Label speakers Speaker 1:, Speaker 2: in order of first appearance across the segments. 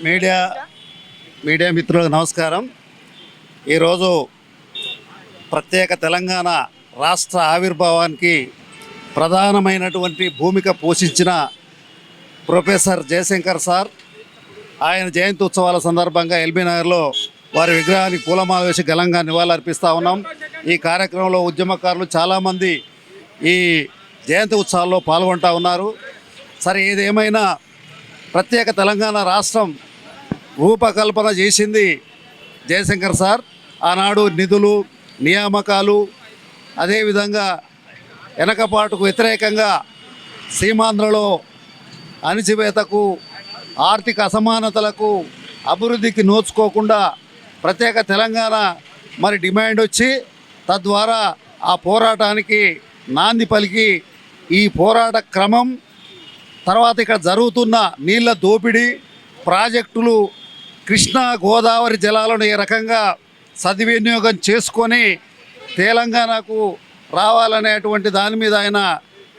Speaker 1: Media media మిత్రులకు నమస్కారం. ఈరోజు ప్రత్యేక తెలంగాణ రాష్ట్ర ఆవిర్భావానికి ప్రధానమైనటువంటి భూమిక పోషించిన ప్రొఫెసర్ జయశంకర్ సార్ ఆయన జయంతి ఉత్సవాల సందర్భంగా ఎల్బీ నగర్లో వారి విగ్రహానికి పూలమాల వేసి ఘనంగా నివాళులర్పిస్తూ ఉన్నాం. ఈ కార్యక్రమంలో ఉద్యమకారులు చాలామంది ఈ జయంతి ఉత్సవాల్లో పాల్గొంటూ ఉన్నారు. సరే, ఏదేమైనా ప్రత్యేక తెలంగాణ రాష్ట్రం రూపకల్పన చేసింది జయశంకర్ సార్. ఆనాడు నిధులు, నియామకాలు, అదేవిధంగా వెనకపాటుకు వ్యతిరేకంగా సీమాంధ్రలో అణిచివేతకు, ఆర్థిక అసమానతలకు, అభివృద్ధికి నోచుకోకుండా ప్రత్యేక తెలంగాణ డిమాండ్ వచ్చి తద్వారా ఆ పోరాటానికి నాంది పలికి ఈ పోరాట క్రమం తర్వాత ఇక్కడ జరుగుతున్న నీళ్ళ దోపిడీ, ప్రాజెక్టులు, కృష్ణా గోదావరి జలాలను ఏ రకంగా సద్వినియోగం చేసుకొని తెలంగాణకు రావాలనేటువంటి దాని మీద ఆయన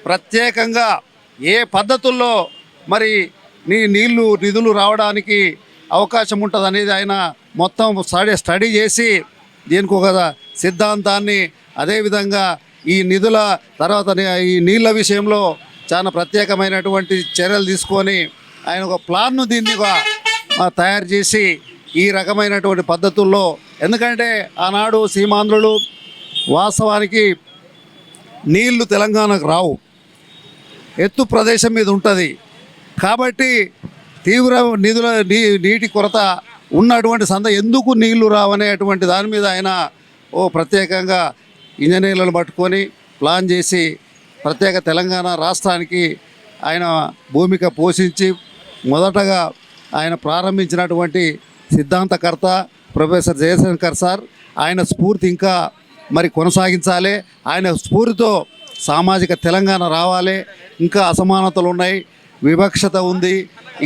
Speaker 1: ప్రత్యేకంగా ఏ పద్ధతుల్లో నిధులు రావడానికి అవకాశం ఉంటుంది అనేది ఆయన మొత్తం స్టడీ చేసి దీనికి ఒక సిద్ధాంతాన్ని, అదేవిధంగా ఈ నిధుల తర్వాత ఈ నీళ్ళ విషయంలో చాలా ప్రత్యేకమైనటువంటి చర్యలు తీసుకొని ఆయన ఒక ప్లాన్ను దీన్ని తయారు చేసి ఈ రకమైనటువంటి పద్ధతుల్లో, ఎందుకంటే ఆనాడు సీమాంధ్రులు వాస్తవానికి నీళ్లు తెలంగాణకు రావు, ఎత్తు ప్రదేశం మీద ఉంటుంది కాబట్టి తీవ్ర నీటి కొరత ఉన్నటువంటి ఎందుకు నీళ్లు రావనేటువంటి దాని మీద ఆయన ప్రత్యేకంగా ఇంజనీర్లను పట్టుకొని ప్లాన్ చేసి ప్రత్యేక తెలంగాణ రాష్ట్రానికి ఆయన భూమిక పోషించి మొదటగా ఆయన ప్రారంభించినటువంటి సిద్ధాంతకర్త ప్రొఫెసర్ జయశంకర్ సార్. ఆయన స్ఫూర్తి ఇంకా కొనసాగించాలి. ఆయన స్ఫూర్తితో సామాజిక తెలంగాణ రావాలి. ఇంకా అసమానతలు ఉన్నాయి, వివక్షత ఉంది,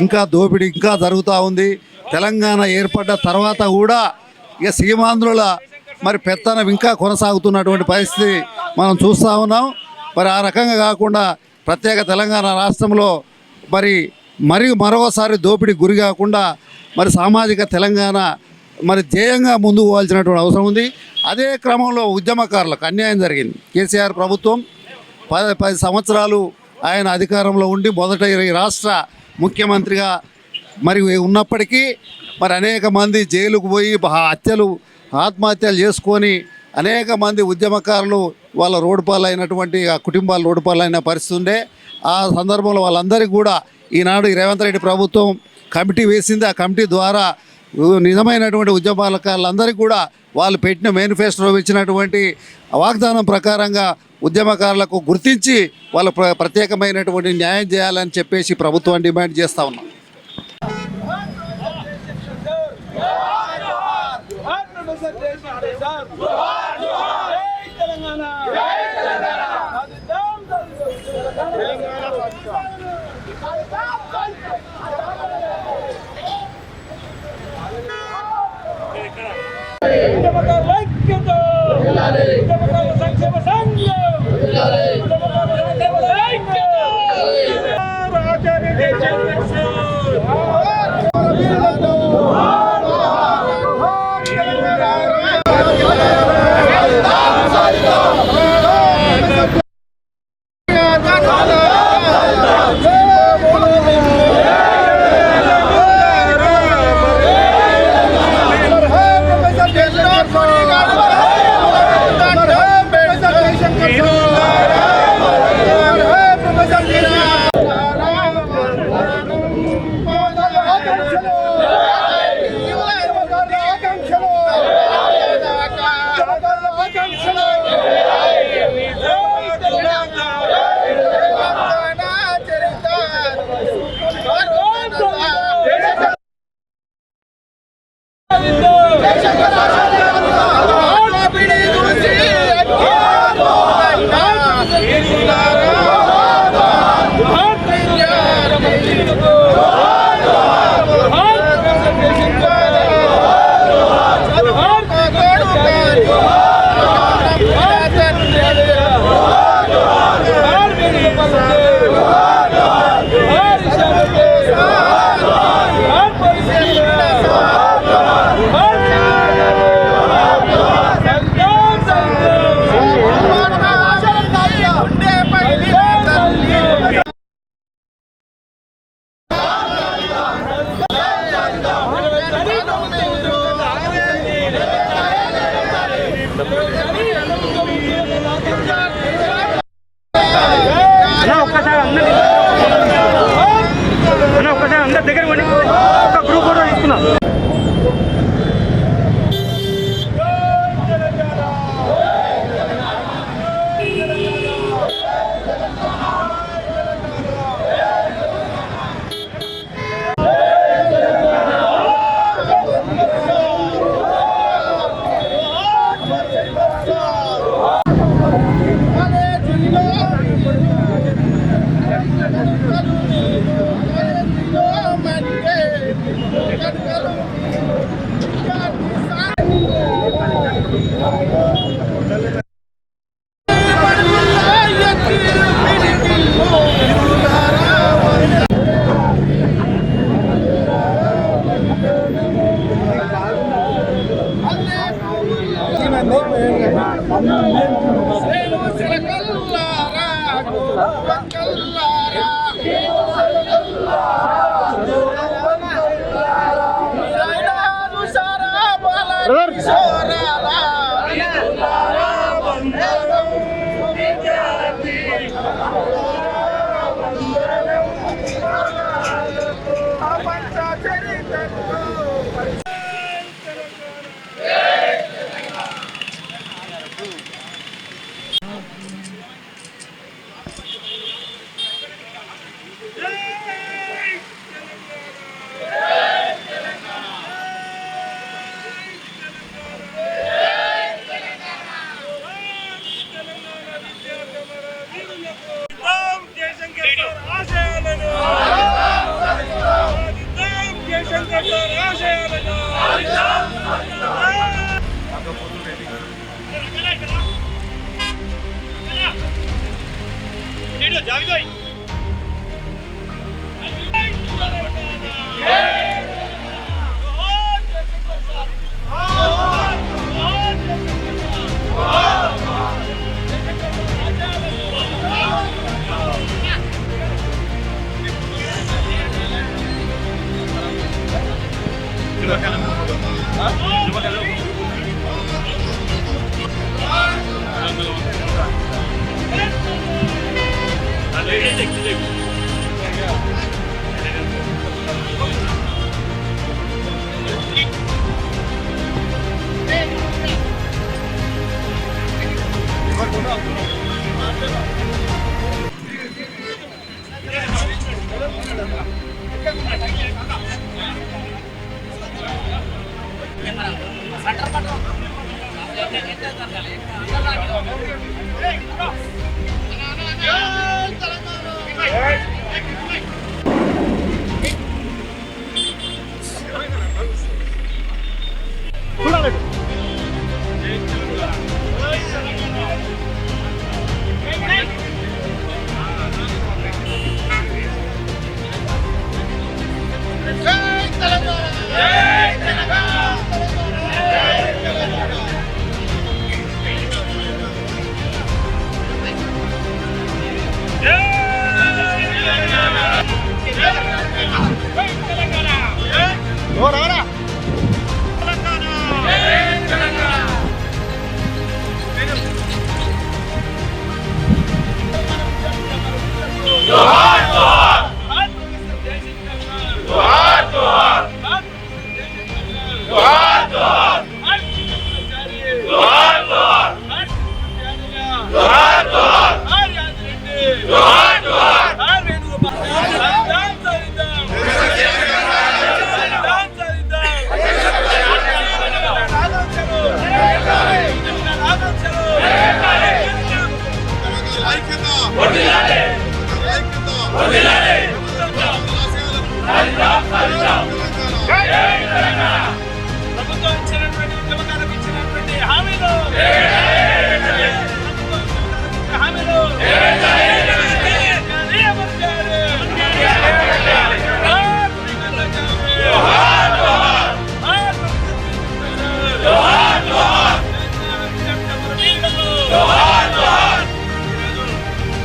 Speaker 1: ఇంకా దోపిడీ ఇంకా జరుగుతూ ఉంది. తెలంగాణ ఏర్పడ్డ తర్వాత కూడా ఇక సీమాంధ్రుల పెత్తనం ఇంకా కొనసాగుతున్నటువంటి పరిస్థితి మనం చూస్తూ ఉన్నాం. ఆ రకంగా కాకుండా ప్రత్యేక తెలంగాణ రాష్ట్రంలో మరోసారి దోపిడీ గురి కాకుండా సామాజిక తెలంగాణ ధ్యేయంగా ముందుకు పోవాల్సినటువంటి అవసరం ఉంది. అదే క్రమంలో ఉద్యమకారులకు అన్యాయం జరిగింది. కేసీఆర్ ప్రభుత్వం 10 సంవత్సరాలు ఆయన అధికారంలో ఉండి మొదట ఈ రాష్ట్ర ముఖ్యమంత్రిగా ఉన్నప్పటికీ అనేక మంది జైలుకు పోయి ఆత్మహత్యలు చేసుకొని అనేక మంది ఉద్యమకారులు వాళ్ళ రోడ్డు పాలైనటువంటి ఆ కుటుంబాలు రోడ్డు పాలైన పరిస్థితి ఉండే. ఆ సందర్భంలో వాళ్ళందరికీ కూడా ఈనాడు రేవంత్ రెడ్డి ప్రభుత్వం కమిటీ వేసింది. ఆ కమిటీ ద్వారా నిజమైనటువంటి ఉద్యమకారులందరికీ కూడా వాళ్ళు పెట్టిన మేనిఫెస్టోలో ఇచ్చినటువంటి వాగ్దానం ప్రకారంగా ఉద్యమకారులకు గుర్తించి వాళ్ళ ప్రత్యేకమైనటువంటి న్యాయం చేయాలని చెప్పేసి ప్రభుత్వం డిమాండ్ చేస్తూ ఉన్నాం.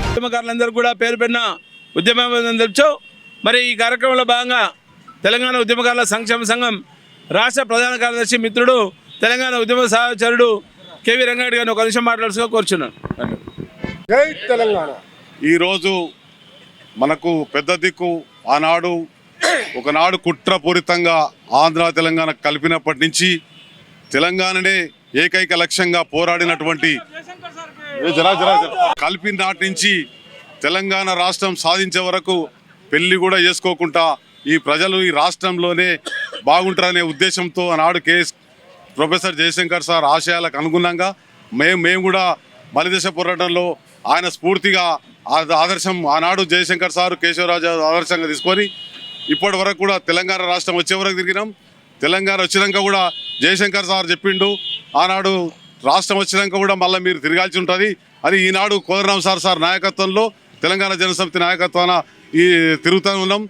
Speaker 2: ఉద్యమకారులందరూ కూడా పేరు పెట్టిన ఉద్యమం తెలుపుచావు. మరి ఈ కార్యక్రమంలో భాగంగా తెలంగాణ ఉద్యమకారుల సంక్షేమ సంఘం రాష్ట్ర ప్రధాన కార్యదర్శి మిత్రుడు తెలంగాణ ఉద్యమ సహచరుడు కేవీ రంగారెడ్డి గారిని ఒక నిమిషం మాట్లాడుతూ కోరుచున్నాను.
Speaker 3: జై తెలంగాణ.
Speaker 4: ఈరోజు మనకు పెద్ద దిక్కు ఆనాడు ఒకనాడు కుట్రపూరితంగా ఆంధ్ర తెలంగాణ కలిపినప్పటి నుంచి తెలంగాణనే ఏకైక లక్ష్యంగా పోరాడినటువంటి కలిపిన నాటి నుంచి తెలంగాణ రాష్ట్రం సాధించే వరకు పెళ్లి కూడా చేసుకోకుండా ఈ ప్రజలు ఈ రాష్ట్రంలోనే బాగుంటారనే ఉద్దేశంతో ఆనాడు ప్రొఫెసర్ జయశంకర్ సార్ ఆశయాలకు అనుగుణంగా మేము కూడా మలిదశ పోరాటంలో ఆయన స్ఫూర్తిగా ఆదర్శం ఆనాడు జయశంకర్ సార్ కేశవరాజు ఆదర్శంగా తీసుకొని ఇప్పటి వరకు కూడా తెలంగాణ రాష్ట్రం వచ్చే వరకు తిరిగినాం. తెలంగాణ వచ్చినాక కూడా జయశంకర్ సార్ చెప్పిండు ఆనాడు రాష్ట్రం వచ్చినాక కూడా మళ్ళీ మీరు తిరగాల్సి ఉంటుంది అని ఈనాడు కోదరరాం సార్ నాయకత్వంలో తెలంగాణ జనసమితి నాయకత్వాన ఈ తిరుగుతూ ఉన్నాం.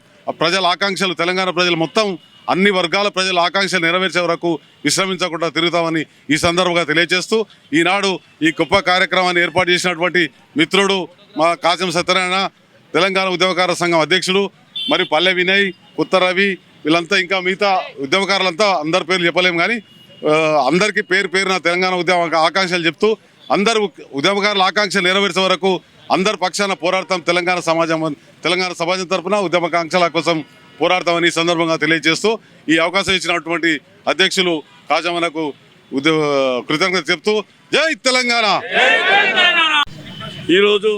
Speaker 4: ప్రజల ఆకాంక్షలు తెలంగాణ ప్రజలు మొత్తం అన్ని వర్గాల ప్రజల ఆకాంక్షలు నెరవేర్చే వరకు విశ్రమించకుండా తిరుగుతామని ఈ సందర్భంగా తెలియజేస్తూ ఈనాడు ఈ గొప్ప కార్యక్రమాన్ని ఏర్పాటు చేసినటువంటి మిత్రుడు మా కాశం సత్యనారాయణ, తెలంగాణ ఉద్యమకార సంఘం అధ్యక్షుడు, మరి పల్లె వినయ్, కొత్త రవి, వీళ్ళంతా ఇంకా మిగతా ఉద్యమకారులంతా అందరి పేర్లు చెప్పలేము కానీ అందరికీ పేరున తెలంగాణ ఉద్యమ ఆకాంక్షలు చెప్తూ అందరు ఉద్యమకారుల ఆకాంక్షలు నెరవేర్చే వరకు అందరి పక్షాన పోరాడతాం. తెలంగాణ సమాజం తరఫున ఉద్యమకాంక్షల కోసం పోరాడతామని ఈ సందర్భంగా తెలియజేస్తూ ఈ అవకాశం ఇచ్చినటువంటి అధ్యక్షులు కాజమ్మనకు కృతజ్ఞత చెప్తూ జై తెలంగాణ.
Speaker 2: ఈరోజు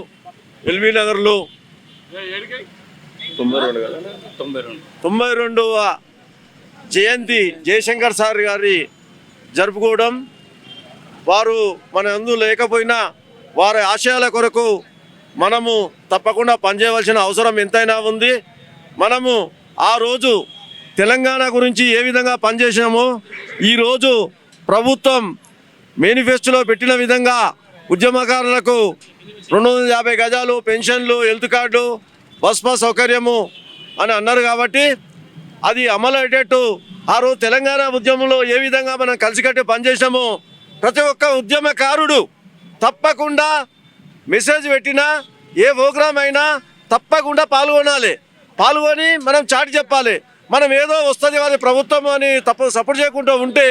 Speaker 2: ఎల్బీ నగర్లో
Speaker 3: 92వ జయంతి జయశంకర్ సార్ గారి జరుపుకోవడం, వారు మన అందు లేకపోయినా వారి ఆశయాల కొరకు మనము తప్పకుండా పనిచేయవలసిన అవసరం ఎంతైనా ఉంది. మనము ఆ రోజు తెలంగాణ గురించి ఏ విధంగా పనిచేసినామో ఈరోజు ప్రభుత్వం మేనిఫెస్టోలో పెట్టిన విధంగా ఉద్యమకారులకు 250 గజాలు, పెన్షన్లు, హెల్త్ కార్డు, బస్ సౌకర్యము అని అన్నారు కాబట్టి అది అమలు అయ్యేటట్టు ఆ రోజు తెలంగాణ ఉద్యమంలో ఏ విధంగా మనం కలిసికట్టి పనిచేసామో ప్రతి ఒక్క ఉద్యమకారుడు తప్పకుండా మెసేజ్ పెట్టినా ఏ ప్రోగ్రామ్ అయినా తప్పకుండా పాల్గొని మనం చాటి చెప్పాలి. మనం ఏదో వస్తుంది వాళ్ళ ప్రభుత్వం అని సపోర్ట్ చేయకుండా ఉంటే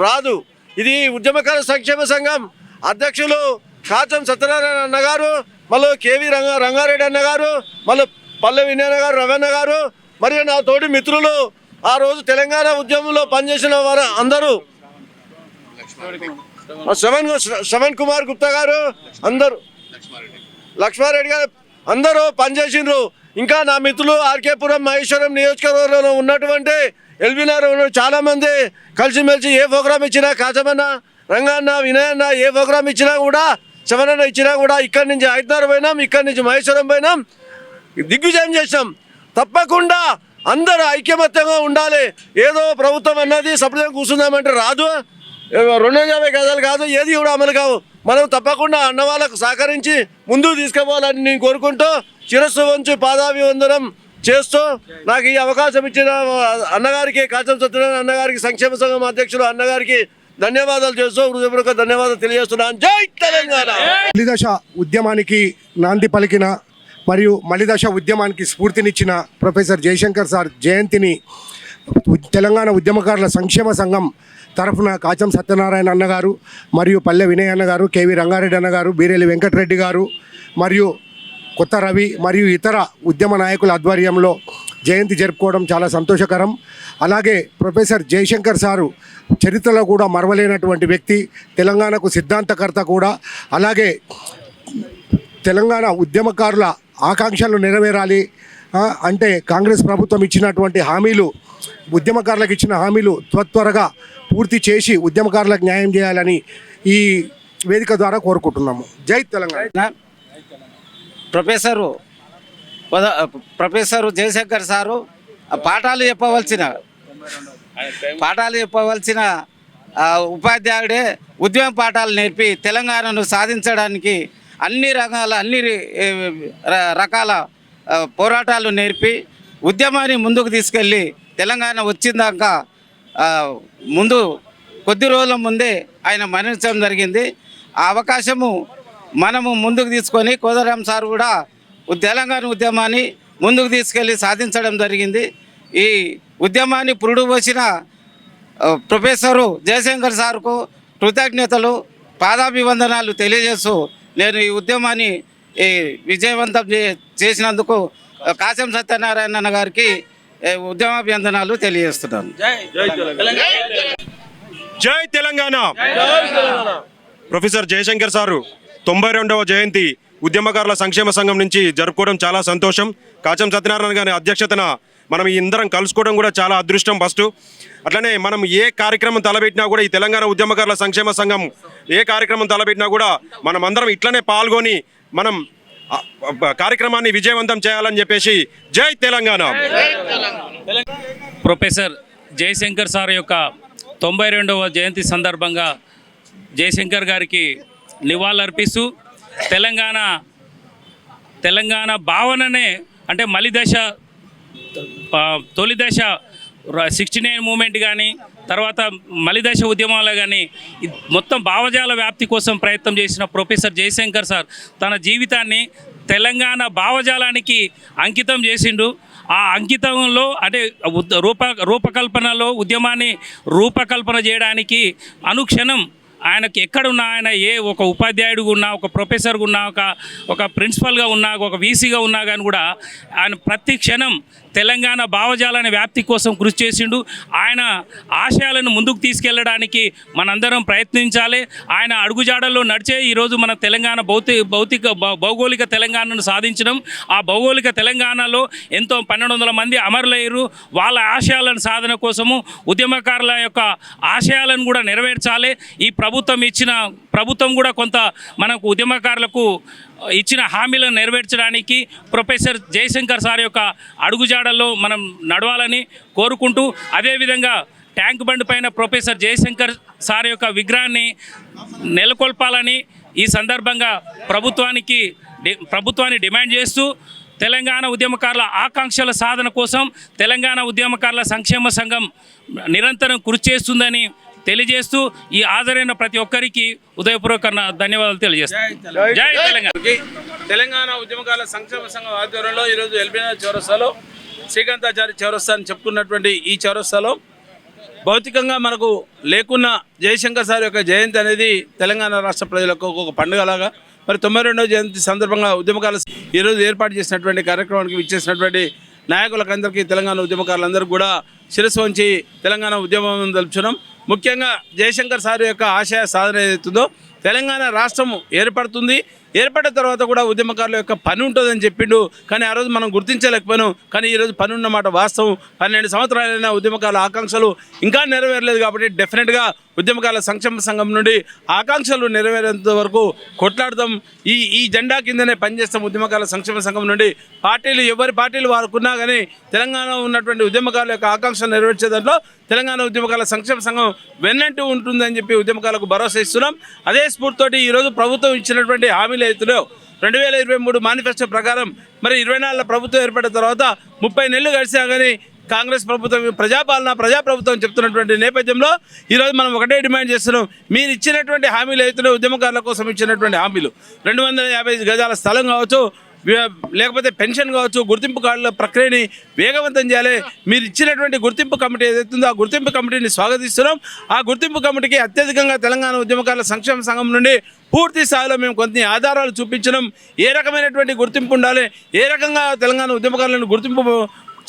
Speaker 3: రాదు. ఇది ఉద్యమకార సంక్షేమ సంఘం అధ్యక్షులు కాచం సత్యనారాయణ అన్నగారు, మళ్ళీ కేవీ రంగారెడ్డి అన్నగారు, మళ్ళీ పల్లె వినయన గారు, రవణ గారు, మరియు నా తోటి మిత్రులు ఆ రోజు తెలంగాణ ఉద్యమంలో పనిచేసిన వారు అందరూ, శ్రవణ్ కుమార్ గుప్తా గారు, అందరూ లక్ష్మారెడ్డి గారు అందరూ పనిచేసిండ్రు. ఇంకా నా మిత్రులు ఆర్కేపురం, మహేశ్వరం నియోజకవర్గంలో ఉన్నటువంటి ఎల్బీనగర్ చాలామంది కలిసిమెలిసి ఏ ప్రోగ్రామ్ ఇచ్చినా, కాచమన్న, రంగన్న, వినయన్న ఏ ప్రోగ్రామ్ ఇచ్చినా కూడా, శవనన్న ఇచ్చినా కూడా ఇక్కడి నుంచి హైదరాబాద్ పోయినాం, ఇక్కడి నుంచి మహేశ్వరం పోయినాం, దిగ్విజయం చేసాం. తప్పకుండా అందరూ ఐక్యమత్యంగా ఉండాలి. ఏదో ప్రభుత్వం అన్నది సపరేట్గా కూర్చుందామంటే రాదు. 250 గజాలు కాదు, ఏది కూడా అమలు కావు. మనం తప్పకుండా అన్న వాళ్ళకు సహకరించి ముందుకు తీసుకుపోవాలని నేను కోరుకుంటూ శిరస్సు వంచి పాదాభివందనం చేస్తూ నాకు ఈ అవకాశం ఇచ్చిన అన్నగారికి, కాచం సత్యనారాయణ అన్నగారికి, సంక్షేమ సంఘం అధ్యక్షులు అన్నగారికి ధన్యవాదాలు చేస్తూ హృదయపూర్వక ధన్యవాదాలు తెలియజేస్తున్నాను. జై తెలంగాణ.
Speaker 5: మలిదశ ఉద్యమానికి నాంది పలికిన మరియు మలిదశ ఉద్యమానికి స్ఫూర్తినిచ్చిన ప్రొఫెసర్ జయశంకర్ సార్ జయంతిని తెలంగాణ ఉద్యమకారుల సంక్షేమ సంఘం తరఫున కాచం సత్యనారాయణ అన్నగారు మరియు పల్లె వినయ్ అన్నగారు, కేవీ రంగారెడ్డి అన్నగారు, బీరేలి వెంకటరెడ్డి గారు మరియు కొత్త రవి మరియు ఇతర ఉద్యమ నాయకుల ఆధ్వర్యంలో జయంతి జరుపుకోవడం చాలా సంతోషకరం. అలాగే ప్రొఫెసర్ జయశంకర్ సారు చరిత్రలో కూడా మరవలేనటువంటి వ్యక్తి, తెలంగాణకు సిద్ధాంతకర్త కూడా. అలాగే తెలంగాణ ఉద్యమకారుల ఆకాంక్షలు నెరవేరాలి అంటే కాంగ్రెస్ ప్రభుత్వం ఇచ్చినటువంటి హామీలు, ఉద్యమకారులకు ఇచ్చిన హామీలు త్వరగా పూర్తి చేసి ఉద్యమకారులకు న్యాయం చేయాలని ఈ వేదిక ద్వారా కోరుకుంటున్నాము. జై తెలంగాణ.
Speaker 6: ప్రొఫెసరు జయశంకర్ సారు పాఠాలు చెప్పవలసిన ఉపాధ్యాయుడే ఉద్యమ పాఠాలు నేర్పి తెలంగాణను సాధించడానికి అన్ని రకాల పోరాటాలు నేర్పి ఉద్యమాన్ని ముందుకు తీసుకెళ్ళి తెలంగాణ వచ్చిందాక ముందు కొద్ది రోజుల ముందే ఆయన మరణించడం జరిగింది. ఆ అవకాశము మనము ముందుకు తీసుకొని కోదండరాం సార్ కూడా తెలంగాణ ఉద్యమాన్ని ముందుకు తీసుకెళ్ళి సాధించడం జరిగింది. ఈ ఉద్యమాన్ని పురుడు పోసిన ప్రొఫెసరు జయశంకర్ సార్కు కృతజ్ఞతలు, పాదాభివందనాలు తెలియజేస్తూ నేను ఈ ఉద్యమాన్ని విజయవంతం చేసినందుకు కాశం సత్యనారాయణ గారికి ఉద్యమాభివందనాలు తెలియజేస్తున్నాను.
Speaker 7: జై తెలంగాణ. ప్రొఫెసర్ జయశంకర్ సారు 92వ జయంతి ఉద్యమకారుల సంక్షేమ సంఘం నుంచి జరుపుకోవడం చాలా సంతోషం. కాచం సత్యనారాయణ గారి అధ్యక్షతన మనం ఈ అందరం కలుసుకోవడం కూడా చాలా అదృష్టం ఫస్ట్. అట్లనే మనం ఏ కార్యక్రమం తలపెట్టినా కూడా ఈ తెలంగాణ ఉద్యమకారుల సంక్షేమ సంఘం ఏ కార్యక్రమం తలపెట్టినా కూడా మనం అందరం ఇట్లనే పాల్గొని మనం కార్యక్రమాన్ని విజయవంతం చేయాలని చెప్పేసి జై తెలంగాణ.
Speaker 8: ప్రొఫెసర్ జయశంకర్ సార్ యొక్క 92వ జయంతి సందర్భంగా జయశంకర్ గారికి నివాళులర్పిస్తూ తెలంగాణ భావననే అంటే మలిదశ తొలి దశ 69 మూమెంట్ కానీ తర్వాత మలిదశ ఉద్యమాలు కానీ మొత్తం భావజాల వ్యాప్తి కోసం ప్రయత్నం చేసిన ప్రొఫెసర్ జయశంకర్ సార్ తన జీవితాన్ని తెలంగాణ భావజాలానికి అంకితం చేసిండు. ఆ అంకితంలో అంటే రూపకల్పనలో ఉద్యమాన్ని రూపకల్పన చేయడానికి అనుక్షణం ఆయనకి ఎక్కడున్నా, ఆయన ఒక ఉపాధ్యాయుడిగా ఉన్నా, ఒక ప్రొఫెసర్గా ఉన్నా, ఒక ప్రిన్సిపల్గా ఉన్నా, ఒక వీసీగా ఉన్నా కానీ కూడా ఆయన ప్రతి క్షణం తెలంగాణ భావజాలాన్ని వ్యాప్తి కోసం కృషి చేసిండు. ఆయన ఆశయాలను ముందుకు తీసుకెళ్ళడానికి మనందరం ప్రయత్నించాలి. ఆయన అడుగుజాడల్లో నడిచే ఈరోజు మన తెలంగాణ భౌగోళిక తెలంగాణను సాధించడం. ఆ భౌగోళిక తెలంగాణలో ఎంతో 1200 మంది అమరులయ్యారు. వాళ్ళ ఆశయాలను సాధన కోసము ఉద్యమకారుల యొక్క ఆశయాలను కూడా నెరవేర్చాలి. ఈ ప్రభుత్వం కూడా కొంత మనకు ఉద్యమకారులకు ఇచ్చిన హామీలను నెరవేర్చడానికి ప్రొఫెసర్ జయశంకర్ సార్ యొక్క అడుగుజాడల్లో మనం నడవాలని కోరుకుంటూ, అదేవిధంగా ట్యాంక్ బండ్ పైన ప్రొఫెసర్ జయశంకర్ సార్ యొక్క విగ్రహాన్ని నెలకొల్పాలని ఈ సందర్భంగా ప్రభుత్వాన్ని డిమాండ్ చేస్తూ తెలంగాణ ఉద్యమకారుల ఆకాంక్షల సాధన కోసం తెలంగాణ ఉద్యమకారుల సంక్షేమ సంఘం నిరంతరం కృషి చేస్తుందని తెలియజేస్తూ ఈ హాజరైన ప్రతి ఒక్కరికి ఉదయపూర్వక ధన్యవాదాలు తెలియజేస్తాను. జై తెలంగాణ.
Speaker 2: తెలంగాణ ఉద్యమకారుల సంక్షేమ సంఘం ఆధ్వర్యంలో ఈరోజు ఎల్బీనగర్ చౌరస్తాలో శ్రీకాంతాచారి చౌరస్తా అని చెప్పుకున్నటువంటి ఈ చౌరస్తాలో భౌతికంగా మనకు లేకున్న జయశంకర్ సార్ యొక్క జయంతి అనేది తెలంగాణ రాష్ట్ర ప్రజలకు ఒక పండుగలాగా మరి 92వ జయంతి సందర్భంగా ఉద్యమకారులు ఈరోజు ఏర్పాటు చేసినటువంటి కార్యక్రమానికి విచ్చేసినటువంటి నాయకులకందరికీ తెలంగాణ ఉద్యమకారులందరికీ కూడా శిరస్సు వంచి తెలంగాణ ఉద్యమం తెలుపుతున్నాం. ముఖ్యంగా జయశంకర్ సార్ యొక్క ఆశయ సాధన ఏదైతుందో తెలంగాణ రాష్ట్రం ఏర్పడుతుంది, ఏర్పడిన తర్వాత కూడా ఉద్యమకారుల యొక్క పని ఉంటుందని చెప్పిండు. కానీ ఆ రోజు మనం గుర్తించలేకపోయినాం. కానీ ఈరోజు పని ఉన్నమాట వాస్తవం. 12 సంవత్సరాలైన ఉద్యమకారుల ఆకాంక్షలు ఇంకా నెరవేరలేదు. కాబట్టి డెఫినెట్గా ఉద్యమకారుల సంక్షేమ సంఘం నుండి ఆకాంక్షలు నెరవేరేంత వరకు కొట్లాడదాం. ఈ జెండా కిందనే పనిచేస్తాం. ఉద్యమకారుల సంక్షేమ సంఘం నుండి పార్టీలు ఎవరి పార్టీలు వారుకున్నా కానీ తెలంగాణ ఉన్నటువంటి ఉద్యమకారుల యొక్క ఆకాంక్షలు నెరవేర్చే దాంట్లో తెలంగాణ ఉద్యమకారుల సంక్షేమ సంఘం వెన్నంటూ ఉంటుందని చెప్పి ఉద్యమకారులకు భరోసా ఇస్తున్నాం. అదే స్ఫూర్తితోటి ఈరోజు ప్రభుత్వం ఇచ్చినటువంటి హామీలు అవుతున్నాయో 2023 మేనిఫెస్టో ప్రకారం మరి 24 ప్రభుత్వం ఏర్పడిన తర్వాత 30 నెలలు గడిచినా కానీ కాంగ్రెస్ ప్రభుత్వం ప్రజాప్రభుత్వం చెప్తున్నటువంటి నేపథ్యంలో ఈరోజు మనం ఒకటే డిమాండ్ చేస్తున్నాం. మీరు ఇచ్చినటువంటి హామీలు అవుతున్నాయి ఉద్యమకారుల కోసం ఇచ్చినటువంటి హామీలు 250 గజాల స్థలం కావచ్చు, లేకపోతే పెన్షన్ కావచ్చు, గుర్తింపు కార్డుల ప్రక్రియని వేగవంతం చేయాలి. మీరు ఇచ్చినటువంటి గుర్తింపు కమిటీ ఏదైతుందో ఆ గుర్తింపు కమిటీని స్వాగతిస్తున్నాం. ఆ గుర్తింపు కమిటీకి అత్యధికంగా తెలంగాణ ఉద్యమకారుల సంక్షేమ సంఘం నుండి పూర్తి స్థాయిలో మేము కొన్ని ఆధారాలు చూపించడం, ఏ రకమైనటువంటి గుర్తింపు ఉండాలి, ఏ రకంగా తెలంగాణ ఉద్యమకారులను గుర్తింపు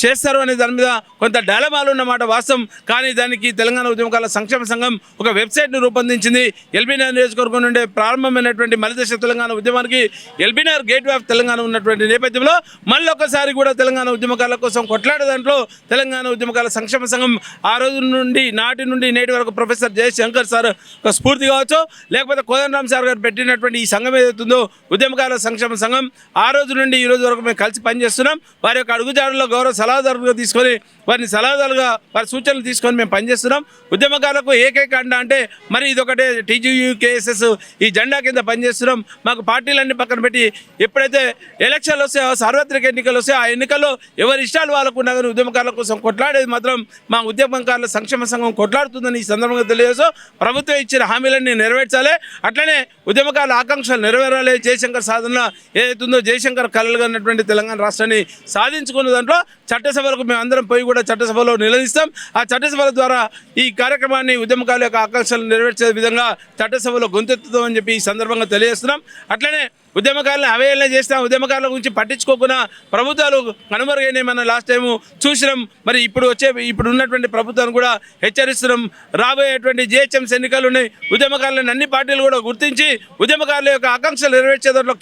Speaker 2: చేస్తారు అనే దాని మీద కొంత డైలమాలు ఉన్నమాట వాస్తవం. కానీ దానికి తెలంగాణ ఉద్యమకారుల సంక్షేమ సంఘం ఒక వెబ్సైట్ను రూపొందించింది. ఎల్బీనగర్ నియోజకవర్గం నుండి ప్రారంభమైనటువంటి మలిదశ తెలంగాణ ఉద్యమానికి ఎల్బీనగర్ గేట్వే ఆఫ్ తెలంగాణ ఉన్నటువంటి నేపథ్యంలో మళ్ళొకసారి కూడా తెలంగాణ ఉద్యమకారుల కోసం కొట్లాడే దాంట్లో తెలంగాణ ఉద్యమకారుల సంక్షేమ సంఘం ఆ రోజు నుండి నాటి నుండి నేటి వరకు ప్రొఫెసర్ జయశంకర్ సార్ ఒక స్ఫూర్తి కావచ్చు, లేకపోతే కోదండరామ్ సార్ గారు పెట్టినటువంటి ఈ సంఘం ఏదైతుందో ఉద్యమకారుల సంక్షేమ సంఘం ఆ రోజు నుండి ఈ రోజు వరకు మేము కలిసి పనిచేస్తున్నాం. వారి యొక్క అడుగుజాడల్లో గౌరవ సలహాదారులుగా తీసుకొని వారిని సలహాదారులుగా వారి సూచనలు తీసుకొని మేము పనిచేస్తున్నాం. ఉద్యమకారులకు ఏకైక అండ అంటే మరి ఇదొకటే TGUKSS ఈ జెండా కింద పనిచేస్తున్నాం. మాకు పార్టీలన్నీ పక్కన పెట్టి ఎప్పుడైతే ఎలక్షన్లు వస్తాయో సార్వత్రిక ఎన్నికలు వస్తాయో ఆ ఎన్నికల్లో ఎవరి ఇష్టాలు వాళ్ళకు ఉన్నా కానీ ఉద్యమకారుల కోసం కొట్లాడేది మాత్రం మా ఉద్యమకారుల సంక్షేమ సంఘం కొట్లాడుతుందని ఈ సందర్భంగా తెలియజేస్తూ ప్రభుత్వం ఇచ్చిన హామీలన్నీ నెరవేర్చాలి, అట్లనే ఉద్యమకారుల ఆకాంక్షలు నెరవేరాలి. జయశంకర్ సాధన ఏదైతుందో జయశంకర్ కలలుగా ఉన్నటువంటి తెలంగాణ రాష్ట్రాన్ని సాధించుకున్న దాంట్లో చట్టసభలకు మేము అందరం పోయి కూడా చట్టసభలో నిలదీస్తాం. ఆ చట్టసభల ద్వారా ఈ కార్యక్రమాన్ని ఉద్యమకారుల యొక్క ఆకాంక్షలు నెరవేర్చే విధంగా చట్టసభలో గొంతెత్తుతామని చెప్పి ఈ సందర్భంగా తెలియజేస్తున్నాం. అట్లనే ఉద్యమకారులను అవహేళన చేస్తాం, ఉద్యమకారుల గురించి పట్టించుకోకుండా ప్రభుత్వాలు కనుమరుగైనాయి. మనం లాస్ట్ టైం చూసినాం. మరి ఇప్పుడు ఉన్నటువంటి ప్రభుత్వాన్ని కూడా హెచ్చరిస్తున్నాం. రాబోయేటువంటి GHMS ఎన్నికలు ఉన్నాయి. ఉద్యమకారులను అన్ని పార్టీలు కూడా గుర్తించి ఉద్యమకారుల యొక్క ఆకాంక్షలు నెరవేర్చే దాంట్లో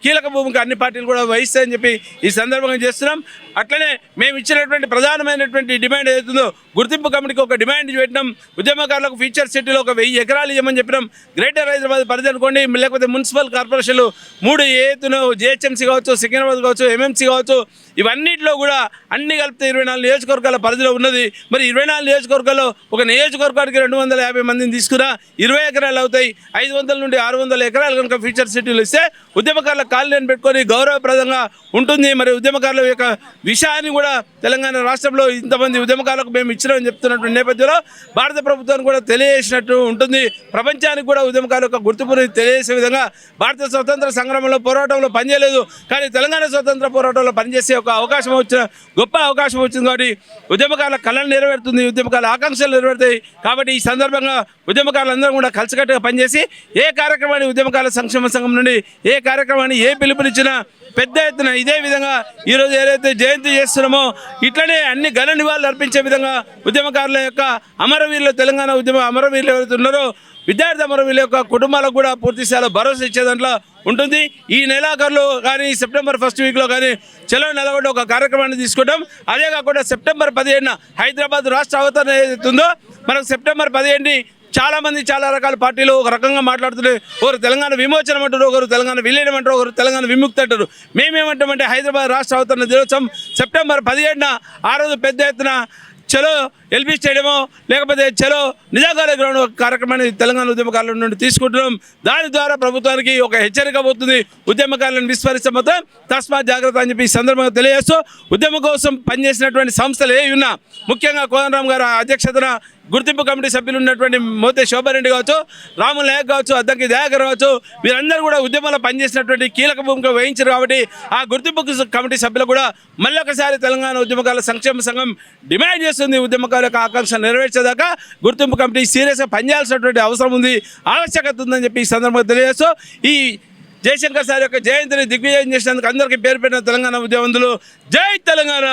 Speaker 2: కీలక భూమిక అన్ని పార్టీలు కూడా వహిస్తాయని చెప్పి ఈ సందర్భంగా చేస్తున్నాం. అట్లనే మేము ఇచ్చినటువంటి ప్రధానమైనటువంటి డిమాండ్ ఏదైతుందో గుర్తింపు కమిటీకి ఒక డిమాండ్ పెట్టినాం. ఉద్యమకారులకు ఫ్యూచర్ సిటీలో ఒక 1000 ఎకరాలు ఇవ్వమని చెప్పినాం. గ్రేటర్ హైదరాబాద్ పరిధి అనుకోండి, లేకపోతే మున్సిపల్ కార్పొరేషన్లు 3 ఏతును GHMC కావచ్చు, సికింద్రాబాద్ కావచ్చు, MMC కావచ్చు, ఇవన్నిటిలో కూడా అన్ని కలిపితే 24 నియోజకవర్గాల పరిధిలో ఉన్నది. మరి 24 నియోజకవర్గాల్లో ఒక నియోజకవర్గానికి 250 మందిని తీసుకురా 20 ఎకరాలు అవుతాయి. 500 నుండి 600 ఎకరాలు కనుక ఫ్యూచర్ సిటీలు ఇస్తే ఉద్యమకారుల కాలనీని పెట్టుకొని గౌరవప్రదంగా ఉంటుంది. మరి ఉద్యమకారుల యొక్క విషయాన్ని కూడా తెలంగాణ రాష్ట్రంలో ఇంతమంది ఉద్యమకారులకు మేము ఇచ్చినామని చెప్తున్నటువంటి నేపథ్యంలో భారత ప్రభుత్వాన్ని కూడా తెలియజేసినట్టు ఉంటుంది. ప్రపంచానికి కూడా ఉద్యమకారుల యొక్క గుర్తింపుని తెలియజేసే విధంగా భారత స్వతంత్ర సంగ్రామంలో పోరాటంలో పనిచేయలేదు, కానీ తెలంగాణ స్వతంత్ర పోరాటంలో పనిచేసే ఒక గొప్ప అవకాశం వచ్చింది. కాబట్టి ఉద్యమకారుల కళలు నెరవేరుతుంది, ఉద్యమకారుల ఆకాంక్షలు నెరవేరుతాయి. కాబట్టి ఈ సందర్భంగా ఉద్యమకారులందరూ కూడా కలిసికట్టుగా పనిచేసి ఏ కార్యక్రమాన్ని ఉద్యమకారుల సంక్షేమ సంఘం నుండి ఏ కార్యక్రమాన్ని ఏ పిలుపునిచ్చినా పెద్ద ఎత్తున ఇదే విధంగా ఈరోజు ఏదైతే జయంతి చేస్తున్నామో ఇట్లనే అన్ని ఘన నివాళులు అర్పించే విధంగా ఉద్యమకారుల యొక్క అమరవీరులు తెలంగాణ అమరవీరులు ఎవరైతే ఉన్నారో విద్యార్థి అమరవీరుల యొక్క కుటుంబాలకు కూడా పూర్తి స్థాయిలో భరోసా ఇచ్చే దాంట్లో ఉంటుంది. ఈ నెలాఖరులో కానీ సెప్టెంబర్ 1st వీక్లో కానీ చలో నెలకొండ ఒక కార్యక్రమాన్ని తీసుకుంటాం. అదే కాకుండా సెప్టెంబర్ 15న హైదరాబాద్ రాష్ట్ర అవతరణ ఏదైతుందో మనకు సెప్టెంబర్ 15ని చాలామంది చాలా రకాల పార్టీలు ఒక రకంగా మాట్లాడుతుంటే ఒకరు తెలంగాణ విమోచనం అంటారు, ఒకరు తెలంగాణ విలీనం అంటారు, ఒకరు తెలంగాణ విముక్తి అంటారు. మేమేమంటామంటే హైదరాబాద్ రాష్ట్ర అవతరణ దినోత్సవం సెప్టెంబర్ 17న ఆ రోజు పెద్ద ఎత్తున చలో ఎల్బీ స్టేడియమో లేకపోతే చలో నిజాగారి గ్రౌండ్ కార్యక్రమాన్ని తెలంగాణ ఉద్యమకారుల నుండి తీసుకుంటున్నాం. దాని ద్వారా ప్రభుత్వానికి ఒక హెచ్చరిక పోతుంది. ఉద్యమకారులను విస్మరిస్తే మొత్తం తస్మాత్ జాగ్రత్త అని చెప్పి ఈ సందర్భంగా తెలియజేస్తూ ఉద్యమం కోసం పనిచేసినటువంటి సంస్థలు ఏ ఉన్నా ముఖ్యంగా కోదండరామ్ గారు అధ్యక్షతన గుర్తింపు కమిటీ సభ్యులు ఉన్నటువంటి మోతే శోభారెడ్డి కావచ్చు, రాముల నాయక్ కావచ్చు, అద్దంకి దయాకర్ కావచ్చు, వీరందరూ కూడా ఉద్యమంలో పనిచేసినటువంటి కీలక భూమిక వహించారు. కాబట్టి ఆ గుర్తింపు కమిటీ సభ్యులు కూడా మళ్ళొకసారి తెలంగాణ ఉద్యమకారుల సంక్షేమ సంఘం డిమాండ్ చేస్తుంది. ఉద్యమకారుల యొక్క ఆకాంక్ష నెరవేర్చేదాకా గుర్తింపు కమిటీ సీరియస్గా పనిచేయాల్సినటువంటి అవసరం ఉంది, ఆవశ్యకత ఉందని చెప్పి ఈ సందర్భంగా తెలియజేస్తూ ఈ జయశంకర్ సార్ యొక్క జయంతిని దిగ్విజయం చేసినందుకు అందరికీ పేరు పెట్టిన తెలంగాణ ఉద్యమంతులు జై తెలంగాణ.